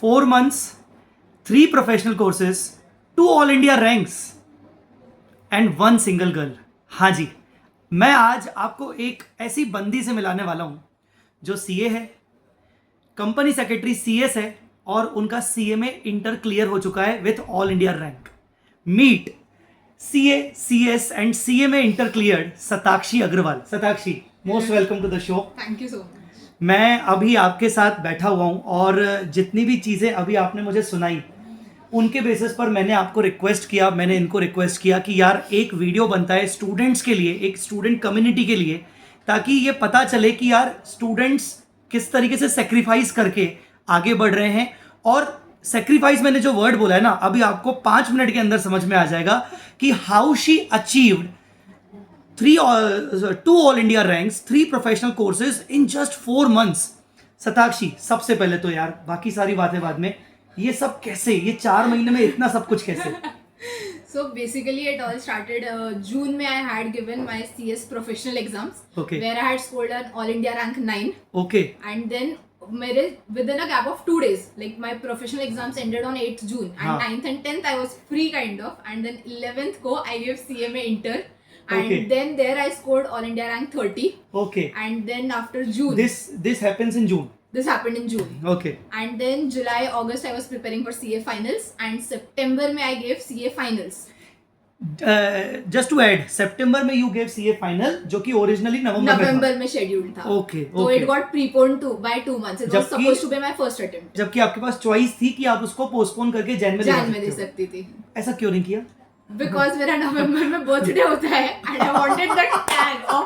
4 months, 3 professional courses, 2 all India ranks and 1 single girl. हाँ जी, मैं आज आपको एक ऐसी बंदी से मिलाने वाला हूं जो सीए है, कंपनी सेक्रेटरी सीएस है और उनका सीए में इंटर क्लियर हो चुका है with all India rank. Meet CA, CS and CA में inter cleared Satakshi Agrawal. Satakshi, most welcome to the show. Thank you so much. मैं अभी आपके साथ बैठा हुआ हूं और जितनी भी चीज़ें अभी आपने मुझे सुनाई उनके बेसिस पर मैंने आपको रिक्वेस्ट किया, मैंने इनको रिक्वेस्ट किया कि यार एक वीडियो बनता है स्टूडेंट्स के लिए, एक स्टूडेंट कम्युनिटी के लिए, ताकि ये पता चले कि यार स्टूडेंट्स किस तरीके से सेक्रीफाइस करके आगे बढ़ रहे हैं। और सेक्रीफाइस मैंने जो वर्ड बोला है ना, अभी आपको 5 मिनट के अंदर समझ में आ जाएगा कि how she achieved 2 all India ranks, 3 professional courses in just 4 months। Satakshi, सबसे पहले तो यार बाकी सारी बातें बाद में, ये सब कैसे, ये 4 महीने में इतना सब कुछ कैसे? So basically it all started June में I had given my CS professional exams, Okay. where I had scored an all India rank 9, okay, and then मेरे within a gap of 2 days, like my professional exams ended on 8th June, and हाँ. 9th and 10th I was free kind of, and then 11th को I gave CMA inter, and Okay. then there I scored all India rank 30, okay, and then after June, this happens in June. this happened in June. Okay, And then July, August I was preparing for CA finals, and September में I gave CA finals. Just to add, सितंबर में you gave CA final जो कि originally नवंबर में scheduled था. Okay, So it got preponed by 2 months. It was जबकि- supposed to be my first attempt. जबकि आपके पास चॉइस थी कि आप उसको पोस्टपोन करके जैन में Jan में दे दे सकते सकती थी. हो। ऐसा क्यों नहीं किया? Because मेरा नवंबर में बर्थडे होता है, and I wanted the tag of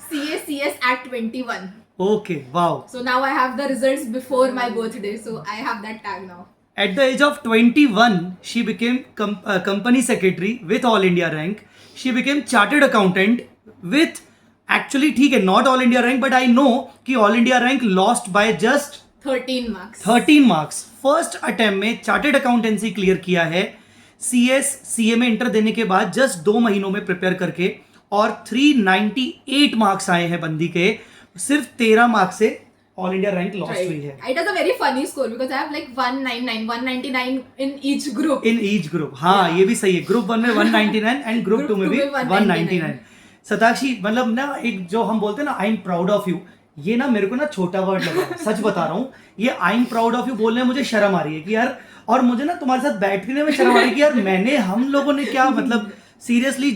CA CS at 21. Okay, wow. So now I have the results before my birthday, so I have that tag now. At the age of 21, she became company secretary with all India rank. She became chartered accountant with, actually ठीक है, not all India rank, but I know कि all India rank lost by just 13 marks. 13 marks। First attempt में chartered accountancy clear किया है, CS CA में inter देने के बाद जस्ट 2 महीनों में प्रिपेयर करके, और 398 मार्क्स आए हैं बंदी के, सिर्फ 13 मार्क्स से ऑल इंडिया रैंक लॉस्ट हुई है। It was a very funny score because I have like 199, 199 in each group. In each group, हाँ ये भी सही है। ग्रुप 1 में 199 एंड ग्रुप 2 में भी 199। सताक्षी, मतलब ना एक जो हम बोलते हैं ना, I am proud of you, ये ना मेरे को ना छोटा वर्ड लगा, सच बता रहा हूँ। ये I am proud of you बोलने में मुझे शर्म आ रही है कि यार, और मुझे ना तुम्हारे साथ बैठने में शर्म आ रही है कि यार हम लोगों ने क्या, मतलब सीरियसली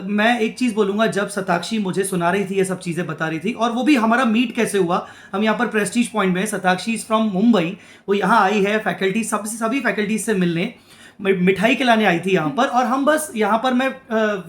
मैं एक चीज़ बोलूँगा, जब सताक्षी मुझे सुना रही थी, ये सब चीज़ें बता रही थी, और वो भी हमारा मीट कैसे हुआ, हम यहाँ पर प्रेस्टीज पॉइंट में, सताक्षी इज़ फ्रॉम मुंबई, वो यहाँ आई है फैकल्टी, सभी फैकल्टीज से मिलने, मिठाई खिलाने आई थी यहाँ पर, और हम बस यहाँ पर, मैं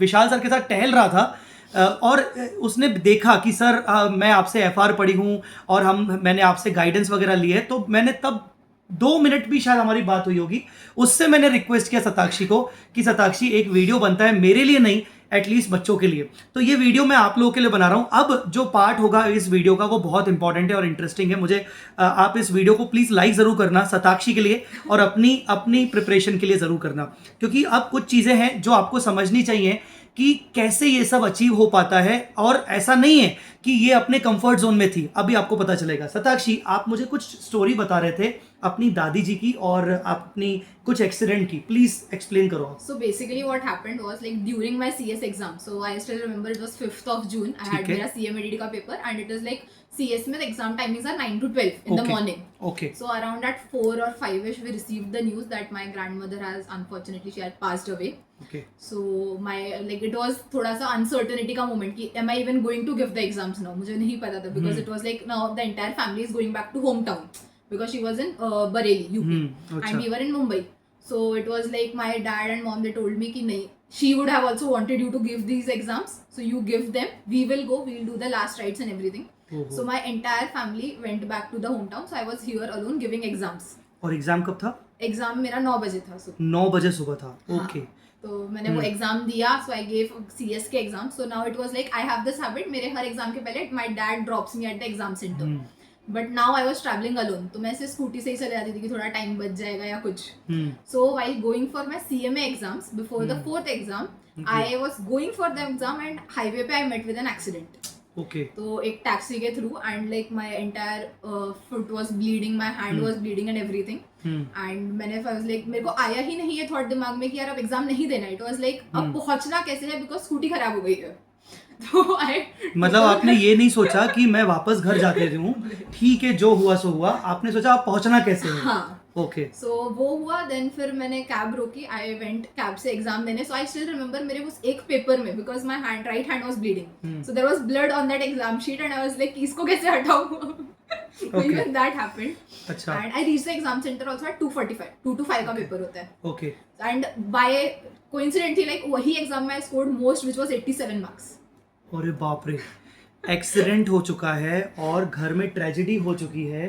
विशाल सर के साथ टहल रहा था, और उसने देखा कि सर मैं आपसे एफआर पढ़ी हूँ और मैंने आपसे गाइडेंस वगैरह ली है, तो मैंने तब 2 मिनट भी शायद हमारी बात हुई होगी, उससे मैंने रिक्वेस्ट किया सताक्षी को कि सताक्षी एक वीडियो बनता है, मेरे लिए नहीं, एटलीस्ट बच्चों के लिए। तो ये वीडियो मैं आप लोगों के लिए बना रहा हूँ। अब जो पार्ट होगा इस वीडियो का वो बहुत इंपॉर्टेंट है और इंटरेस्टिंग है। मुझे आप इस वीडियो को प्लीज़ लाइक ज़रूर करना सताक्षी के लिए, और अपनी प्रिपरेशन के लिए ज़रूर करना, क्योंकि अब कुछ चीज़ें हैं जो आपको समझनी चाहिए कि कैसे ये सब अचीव हो पाता है, और ऐसा नहीं है कि ये अपने कंफर्ट जोन में थी, अभी आपको पता चलेगा। सताक्षी, आप मुझे कुछ स्टोरी बता रहे थे अपनी दादी जी की और अपनी कुछ एक्सीडेंट की, प्लीज एक्सप्लेन करो आप। So basically what happened was like during my CS exam, so I still remember it was 5th of June, I had मेरा CMADD का paper, and it was like CS में the exam timings are 9 to 12 in the morning. Okay. So around at 4 or 5ish we received the news that my grandmother has, unfortunately she had passed away. Okay. So my like it was थोड़ा सा uncertainty का moment कि am I even going to give the exams now, मुझे नहीं पता था, because it was like now the entire family is going back to hometown because she was in Bareilly, UP, and we were in Mumbai. So it was like my dad and mom, they told me कि नहीं, she would have also wanted you to give these exams, so you give them, we will go, we'll do the last rites and everything. So my entire family went back to the hometown, so I was here alone giving exams. और exam कब था? Exam मेरा 9 बजे था सुबह। 9 बजे सुबह था। ओके। तो मैंने वो एग्जाम दिया, सो आई गेव CS के exam. So now it was like I have this habit, मेरे हर एग्जाम के पहले my dad drops me at the exam centre, but now I was travelling alone, तो मैं ऐसे स्कूटी से ही चले जाती थी कि थोड़ा टाइम बच जाएगा या कुछ। So while going for my CMA exams before the 4th exam, I was going for the exam, and highway पे I met with an accident. Okay तो एक टैक्सी के through and like my entire foot was bleeding, my hand was bleeding and everything and मैंने like मेरे को आया ही नहीं ये थॉट दिमाग में कि यार अब एग्जाम नहीं देना. इट वाज लाइक अब पहुंचना कैसे है बिकॉज स्कूटी खराब हो गई है. तो मतलब आपने ये नहीं सोचा कि मैं वापस घर जाके दूं, ठीक है जो हुआ सो हुआ, आपने सोचा आप पहुंचना कैसे है. हाँ. ओके सो वो हुआ. देन फिर मैंने कैब रोकी. आई वेंट कैब से एग्जाम देने. सो आई स्टिल रिमेंबर मेरे उस एक पेपर में because my hand right hand was bleeding, so there was blood on that exam sheet and I was like इसको कैसे हटाऊं. Even that happened. अच्छा. And I reached the exam center also at 2:45. 2 to 5 का paper होता है. Okay And by coincidentally like वही exam में I scored most which was 87 marks. अरे बाप रे, एक्सीडेंट हो चुका है और घर में ट्रेजेडी हो चुकी है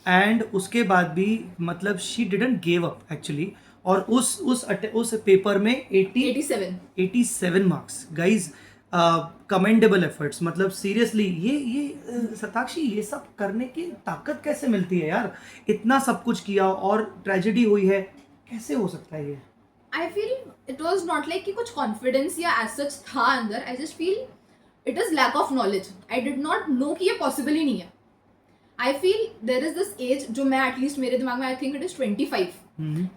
एंड उसके बाद भी मतलब she didn't give up actually. और उस पेपर में 87 मार्क्स. Guys commendable efforts. मतलब सीरियसली ये सताक्षी ये सब करने की ताकत कैसे मिलती है यार. इतना सब कुछ किया और ट्रेजेडी हुई है, कैसे हो सकता है ये. I feel it was not like कि कुछ confidence या as such था अंदर. I just feel it is lack of knowledge. I did not know कि ये possible ही नहीं है. I feel there is this age जो मैं at least मेरे दिमाग में I think it is 25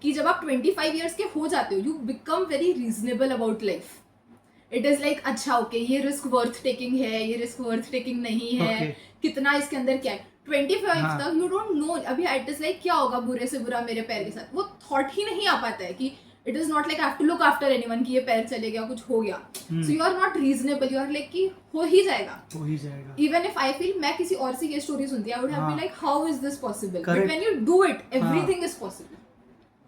कि जब आप 25 years के हो जाते हो you become very reasonable about life. It is like अच्छा ओके ये रिस्क वर्थ टेकिंग है, ये रिस्क वर्थ टेकिंग नहीं है, कितना इसके अंदर क्या है. 25 तक यू डोंट नो अभी इट इज लाइक क्या होगा बुरे से बुरा मेरे पैर के साथ. वो थॉट ही नहीं आ पाता है कि it is not like I have to look after anyone कि ये पैर चले गया कुछ हो गया. So you are not reasonable. You are like कि हो ही जाएगा. इवन इफ आई फील मैं किसी और सी केस स्टोरी सुनती I would have been like how is this possible. But when you do it everything is possible.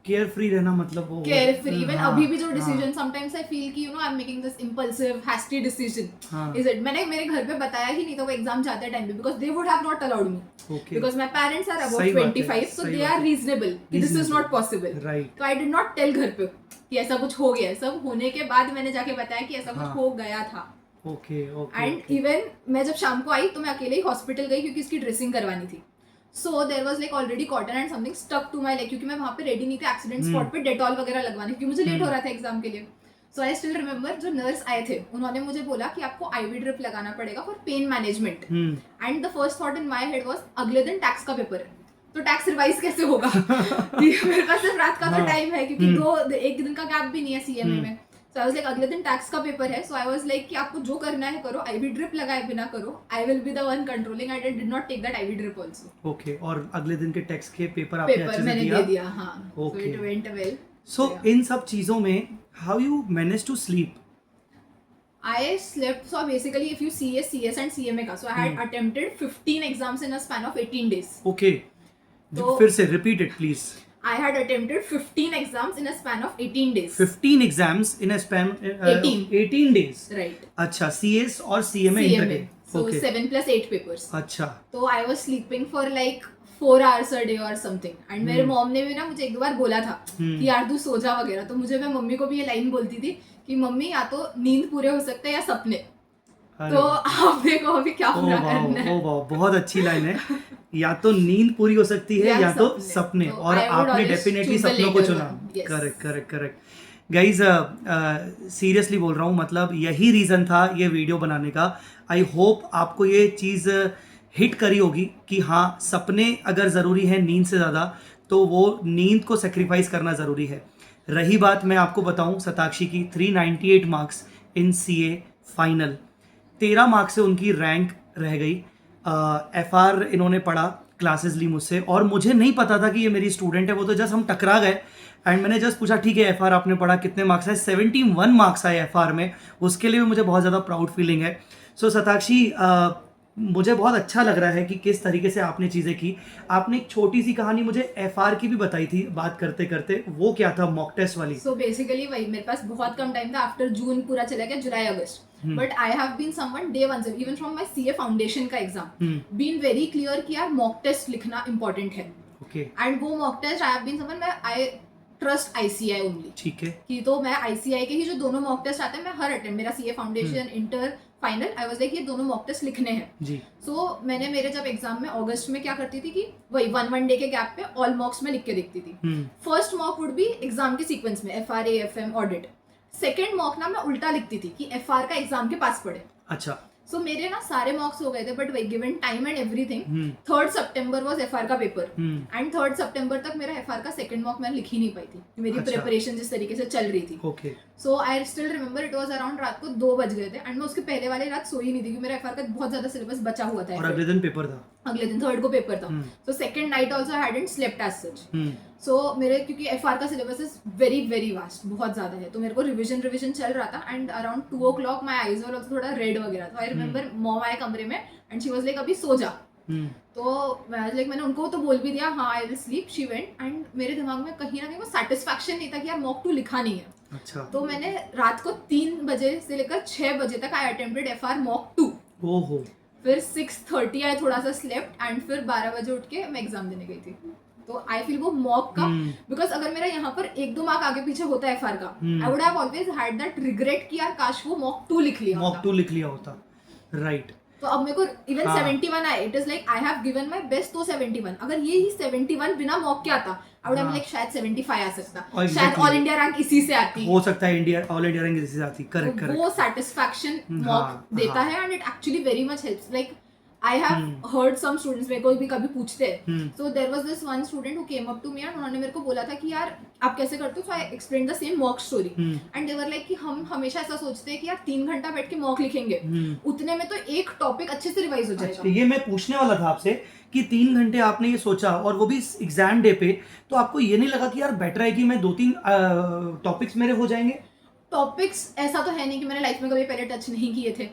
Care free रहना मतलब वो केयर फ्री. इवन अभी भी जो डिसीजन समटाइम्स आई फील कि you know I am making this impulsive hasty decision. Is it. मैंने मेरे घर पे बताया ही नहीं था वो एग्जाम जाते टाइम पे because they would have not allowed me because my parents are about 25 so they are reasonable कि दिस इज नॉट पॉसिबल. तो आई डिड नॉट टेल घर पे कि ऐसा कुछ हो गया. सब होने के बाद मैंने जाके बताया कि ऐसा कुछ हो गया था. ओके. एंड इवन मैं जब शाम को आई तो मैं अकेले ही हॉस्पिटल गई क्योंकि इसकी ड्रेसिंग करवानी थी. So there was like already cotton and something stuck to my leg क्योंकि मैं वहाँ पे रेडी नहीं थी एक्सीडेंट स्पॉट पे डेटॉल वगैरह लगवाने क्योंकि मुझे लेट हो रहा था एग्जाम के लिए. सो आई स्टिल रिमेंबर जो नर्स आए थे उन्होंने मुझे बोला कि आपको आईवी ड्रिप लगाना पड़ेगा for pain management. And the first thought in my head was अगले दिन टैक्स का पेपर है तो टैक्स रिवाइज कैसे होगा. मेरे पास सिर्फ रात का तो टाइम है क्योंकि एक दिन का गैप भी नहीं है सीएमए में. So I was like अगले दिन टैक्स का पेपर है. So I was like कि आपको जो करना है करो, आईवी ड्रिप लगाए बिना करो. I will be the one controlling. I did not take that IV drip also. Okay. और अगले दिन के टैक्स के पेपर आपने अच्छे से मैंने दे दिया. हाँ. Okay. So it went well. So इन सब चीजों में how you manage to sleep? I slept. So basically if you see CS and CMA का, so I had attempted 15 exams in a span of 18 days. Okay. तो फिर से repeat it please. I had attempted 15 exams in a span of 18 days. 15 exams in a span 18 days. Right. अच्छा CS और CMA inter. So 7 plus 8 papers. अच्छा. तो I was sleeping for like 4 hours a day or something. And मेरे mom ने भी ना मुझे एक दो बार बोला था कि यार तू सो जा वगैरह. तो मुझे मैं मम्मी को भी ये लाइन बोलती थी कि मम्मी या तो नींद पूरे हो सकते हैं या सपने. तो आप देखो अभी क्या पूरा करना है. बहुत अच्छी लाइन है. या तो नींद पूरी हो सकती है या तो सपने. और आपने डेफिनेटली सपनों को चुना. करेक्ट. गाइज सीरियसली बोल रहा हूँ मतलब यही रीज़न था ये वीडियो बनाने का. आई होप आपको ये चीज़ हिट करी होगी कि हाँ सपने अगर ज़रूरी है नींद से ज़्यादा तो वो नींद को सेक्रीफाइस करना ज़रूरी है. रही बात मैं आपको बताऊँ सताक्षी की 398 marks in CA final. 13 marks से उनकी रैंक रह गई. FR इन्होंने पढ़ा, क्लासेस ली मुझसे और मुझे नहीं पता था कि ये मेरी स्टूडेंट है. वो तो जस्ट हम टकरा गए एंड मैंने जस्ट पूछा ठीक है FR आपने पढ़ा कितने मार्क्स आए. 71 मार्क्स आए FR में. उसके लिए भी मुझे बहुत ज़्यादा प्राउड फीलिंग है. सो सताक्षी मुझे बहुत अच्छा लग रहा है कि किस तरीके से आपने चीज़ें की. आपने एक छोटी सी कहानी मुझे FR की भी बताई थी बात करते करते. वो क्या था मॉक टेस्ट वाली? सो बेसिकली वही मेरे पास बहुत कम टाइम था. आफ्टर जून पूरा चला गया, जुलाई अगस्त. But I have been someone day one से even from my CA foundation का एग्जाम बीन वेरी क्लियर कि यार मॉक टेस्ट लिखना इंपॉर्टेंट है. ओके. एंड वो mock test I have been someone I trust ICI only. ठीक है. कि तो मैं ICI के ही जो दोनों मॉक टेस्ट आते हैं मैं हर अटेम्प्ट मेरा CA foundation inter final I was like ये दोनों मॉक टेस्ट लिखने हैं जी. सो मैंने मेरे जब एग्जाम में अगस्त में क्या करती थी कि वही वन डे के गैप पे ऑल मॉक्स में लिख के देखती थी. First mock would be exam के सीक्वेंस में FRA FM audit. Second mock ना मैं उल्टा लिखती थी कि FR का एग्जाम के पास पढ़े. अच्छा. सो मेरे ना सारे मॉक्स हो गए थे, बट वही given time and everything 3rd September was FR का पेपर, एंड 3rd सितंबर तक मेरा एफआर का सेकंड मॉक मैंने लिख ही नहीं पाई थी, मेरी अच्छा। प्रिपरेशन जिस तरीके से चल रही थी। Okay so I still remember it was around रात को 2 बज गए थे, एंड मैं उसके पहले वाली रात सोई नहीं थी क्योंकि मेरा एफआर का बहुत ज्यादा सिलेबस बचा हुआ था। और अगले दिन पेपर था। अगले दिन 3rd को पेपर था, so second night also I hadn't slept as such. So मेरे क्योंकि एफआर का syllabus is very very vast, बहुत ज्यादा है, तो मेरे को रिविजन चल रहा था, and around 2 o'clock my eyes were also थोड़ा रेड वगैरह, तो आई रिमेंबर मॉम आए कमरे में एंड शी वाज लाइक अभी सो जा। तो मैंने उनको तो बोल भी दिया हाँ I will sleep, she went, and मेरे दिमाग में कहीं ना कहीं वो सेटिस्फैक्शन नहीं था कि यार मॉक 2 लिखा नहीं है। अच्छा। तो मैंने रात को 3 बजे से लेकर 6 बजे तक आई अटेम्प्टेड एफआर मॉक 2। ओहो। फिर 6:30 आई थोड़ा सा स्लेप्ट, एंड फिर 12 बजे उठ के मैं एग्जाम देने गई थी। तो आई फील वो मॉक का, बिकॉज अगर मेरा यहाँ पर 1-2 मार्क आगे पीछे होता है एफआर का, आई would have always had that regret कि यार काश वो मॉक 2 लिख लिया मॉक 2 लिख लिया होता, राइट। तो अब मेरे को इवन हाँ। 71 आए, it is like I have given my best तो 71, अगर ये ही 71 बिना मॉक के आता आई वुड हैव लाइक शायद 75 आ सकता, Exactly. शायद ऑल इंडिया रैंक इसी से आती, हो सकता है इंडिया ऑल इंडिया रैंक इसी से आती। करेक्ट तो करेक्ट। वो सेटिस्फैक्शन हाँ, मॉक देता हाँ। है, and it actually very much helps. Like I have heard some students, मेरे को भी कभी पूछते हैं, so there was this one student who came up to me and उन्होंने मेरे को बोला था कि यार आप कैसे करते हो, so I explained the same mock story and they were like कि हम हमेशा ऐसा सोचते हैं कि यार 3 घंटा बैठ के मॉक लिखेंगे, उतने में तो एक टॉपिक अच्छे से रिवाइज हो जाएगा। ये मैं पूछने वाला था आपसे कि 3 घंटे आपने ये सोचा और वो भी एग्जाम डे पे, तो आपको ये नहीं लगा कि यार बेटर है कि मैं 2-3 टॉपिक्स मेरे हो जाएंगे? टॉपिक्स ऐसा तो है नहीं कि मैंने लाइफ में कभी पहले टच नहीं किए थे,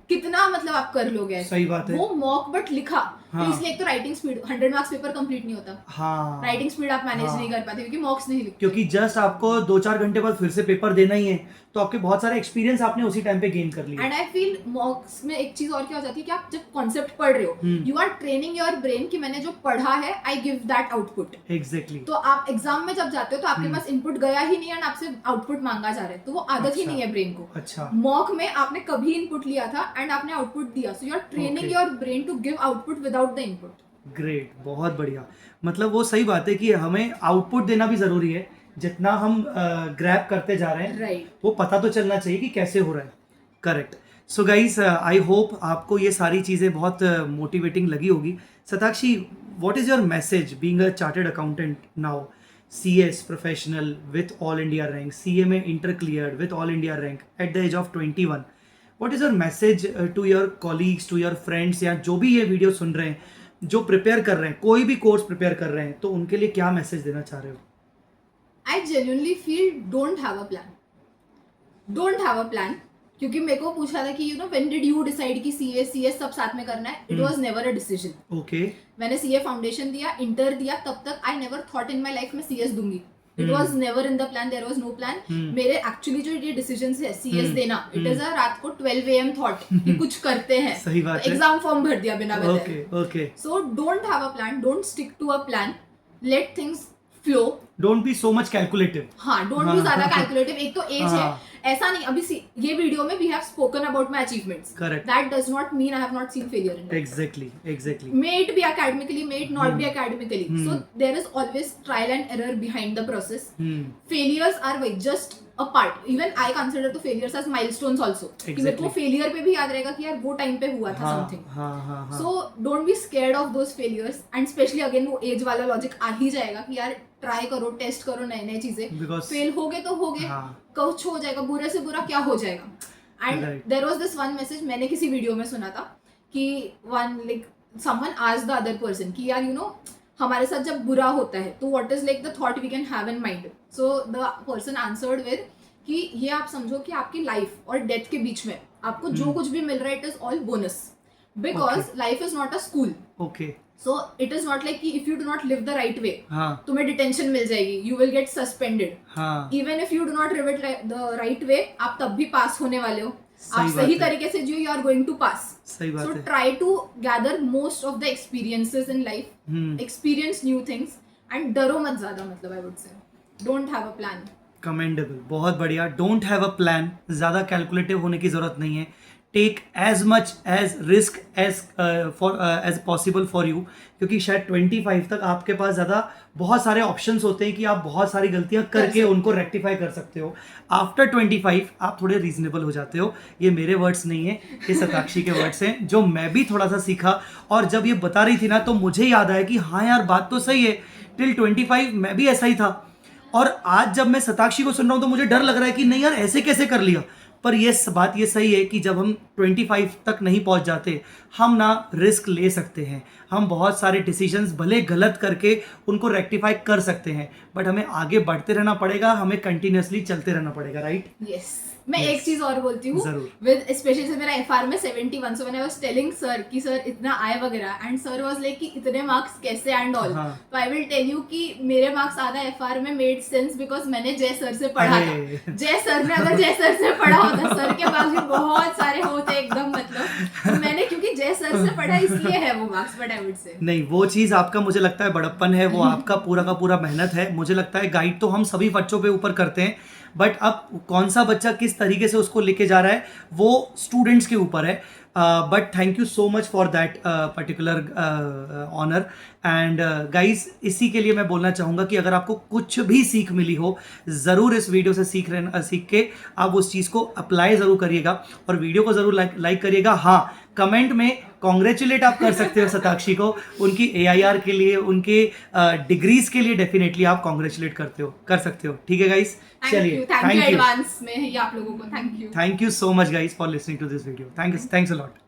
कितना मतलब आप कर लोगे, सही बात है। वो मॉक बट लिखा, हाँ। तो इसलिए एक तो writing speed 100 marks paper complete नहीं होता, हाँ। राइटिंग स्पीड आप मैनेज हाँ। नहीं कर पाते क्योंकि मॉक्स नहीं लिखते, क्योंकि जस्ट आपको 2-4 घंटे बाद फिर से पेपर देना ही है, तो आपके बहुत सारे एक्सपीरियंस आपने उसी टाइम पे गेन कर लिया। एंड आई फील मॉक्स में एक चीज और क्या हो जाती है कि आप जब कॉन्सेप्ट पढ़ रहे हो, you are training your brain कि मैंने जो पढ़ा है I give that output. Exactly. तो आप एग्जाम में जब जाते हो तो आपके पास इनपुट गया ही नहीं है, आपसे आउटपुट मांगा जा रहा है, तो वो आदत ही नहीं है ब्रेन को। अच्छा। मॉक में आपने कभी इनपुट लिया था एंड आपने आउटपुट दिया, so you are training your brain to give output without the input. Great, बहुत बढ़िया। मतलब वो सही बात है कि हमें आउटपुट देना भी जरूरी है, जितना हम ग्रैब करते जा रहे हैं राइट, वो पता तो चलना चाहिए कि कैसे हो रहा है। Correct. So guys, I hope आपको ये सारी चीज़ें बहुत मोटिवेटिंग लगी होगी। Satakshi, what is your message being a chartered accountant now, CS professional with all India rank, CA में inter cleared with all India rank at the age of 21, what is your message to your colleagues, to your friends, या जो भी ये video सुन रहे हैं, जो prepare कर रहे हैं, कोई भी कोर्स प्रिपेयर कर रहे हैं, तो उनके लिए क्या मैसेज देना चाह रहे हो? I genuinely feel don't have a plan, क्योंकि मेरे को पूछा था कि you know when did you decide कि CS सब साथ में करना है, it was never a decision. Okay. मैंने CA फाउंडेशन दिया, इंटर दिया, तब तक I never thought in my life में CS दूंगी, it was never in the plan, there was no plan. मेरे एक्चुअली जो ये डिसीजंस है CS देना, इट इज अ रात को 12 AM थॉट कि कुछ करते हैं, सही बात है। एग्जाम फॉर्म भर दिया बिना बताए। Okay okay. So don't have a plan, don't stick to a plan, let things flow, don't be so much calculative. हाँ, डोंट बी ज्यादा कैलकुलेटिव। एक तो एज है, ऐसा नहीं अभी ये वीडियो में we have spoken about my achievements, Correct. That does not mean I have not seen failure in life. Exactly. May it be academically, may it not be academically. So there is always trial and error behind the process. Failures are just a part. Even I consider the failures as milestones also. कि मेरे को failure पे भी याद रहेगा कि यार वो टाइम पे हुआ था something. So don't be scared of those failures, and especially again वो age वाला logic आ ही जाएगा कि यार ट्राई करो, टेस्ट करो नए नए चीजें, फेल हो गए तो हो गए, कुछ हो जाएगा, बुरे से बुरा क्या हो जाएगा। And there was this one message मैंने किसी वीडियो में सुना था कि one like someone asked the other person कि यार यू नो हमारे साथ जब बुरा होता है तो what is like the thought we can have in mind. So the person answered with कि ये आप समझो कि आपकी लाइफ और डेथ के बीच में आपको जो कुछ भी मिल रहा है it is all bonus, because life is not a school. Okay. So it is not like कि if you do not live the right way तुम्हें हाँ। डिटेंशन मिल जाएगी, यू विल गेट सस्पेंडेड। हाँ। Even if you do not live it the right way, आप तब भी पास होने वाले हो। आप सही तरीके से जियो, you are going to pass. सही बात है। So try to gather most of the experiences in life, experience new things, and डरो मत ज्यादा। मतलब I would say don't have a plan. Commendable, बहुत बढ़िया। डोंट हैव अ प्लान, ज़्यादा कैलकुलेटिव होने की ज़रूरत नहीं है। Take as much as risk as as possible for you, क्योंकि शायद 25 तक आपके पास ज़्यादा बहुत सारे ऑप्शंस होते हैं कि आप बहुत सारी गलतियां करके उनको रेक्टिफाई कर सकते हो. आफ्टर 25 आप थोड़े रीजनेबल हो जाते हो. ये मेरे वर्ड्स नहीं है, ये सताक्षी के वर्ड्स हैं जो मैं भी थोड़ा सा सीखा. और जब ये बता रही थी ना तो मुझे याद आया कि हाँ यार बात तो सही है, टिल 25 मैं भी ऐसा ही था. और आज जब मैं सताक्षी को सुन रहा हूँ तो मुझे डर लग रहा है कि नहीं यार ऐसे कैसे कर लिया. पर ये बात ये सही है कि जब हम 25 तक नहीं पहुंच जाते, हम ना रिस्क ले सकते हैं. हम बहुत सारे डिसीजंस भले गलत करके उनको रेक्टिफाई कर सकते हैं, बट हमें आगे बढ़ते रहना पड़ेगा, हमें कंटिन्यूअसली चलते रहना पड़ेगा. राइट? यस. मैं एक चीज और बोलती हूँ, जरूर. विद स्पेशली मेरा एफआर में 71, so when I was telling sir कि सर इतना आए वगैरह, एंड सर वाज लाइक कि इतने मार्क्स कैसे एंड ऑल. तो आई विल टेल यू कि मेरे मार्क्स आधा एफआर में मेड सेंस बिकॉज मैंने जय सर से पढ़ा था. जय सर ने अगर जय सर से पढ़ा होता, सर के पास भी बहुत सारे होते एकदम, मतलब तो मैंने क्योंकि जय सर से पढ़ा इसलिए है वो मार्क्स. बट आई वुड से नहीं, वो चीज़ आपका मुझे लगता है बड़प्पन है, वो आपका पूरा का पूरा मेहनत है. मुझे लगता है गाइड तो हम सभी बच्चों पे ऊपर करते हैं, बट अब कौन सा बच्चा किस तरीके से उसको लेके जा रहा है वो स्टूडेंट्स के ऊपर है. But thank you so much for that particular honour. And guys, इसी के लिए मैं बोलना चाहूँगा कि अगर आपको कुछ भी सीख मिली हो, ज़रूर इस वीडियो से सीख के आप उस चीज़ को अप्लाई ज़रूर करिएगा और वीडियो को ज़रूर लाइक करिएगा. हाँ, कमेंट में कॉन्ग्रेचुलेट आप कर सकते हो सताक्षी को, उनकी AIR के लिए, उनके डिग्रीज के लिए डेफिनेटली आप कॉन्ग्रेचुलेट कर सकते हो. ठीक है गाइज, चलिए, थैंक यू एडवांस में ये आप लोगों को. Thank you so much guys for listening to this video. Thanks a lot.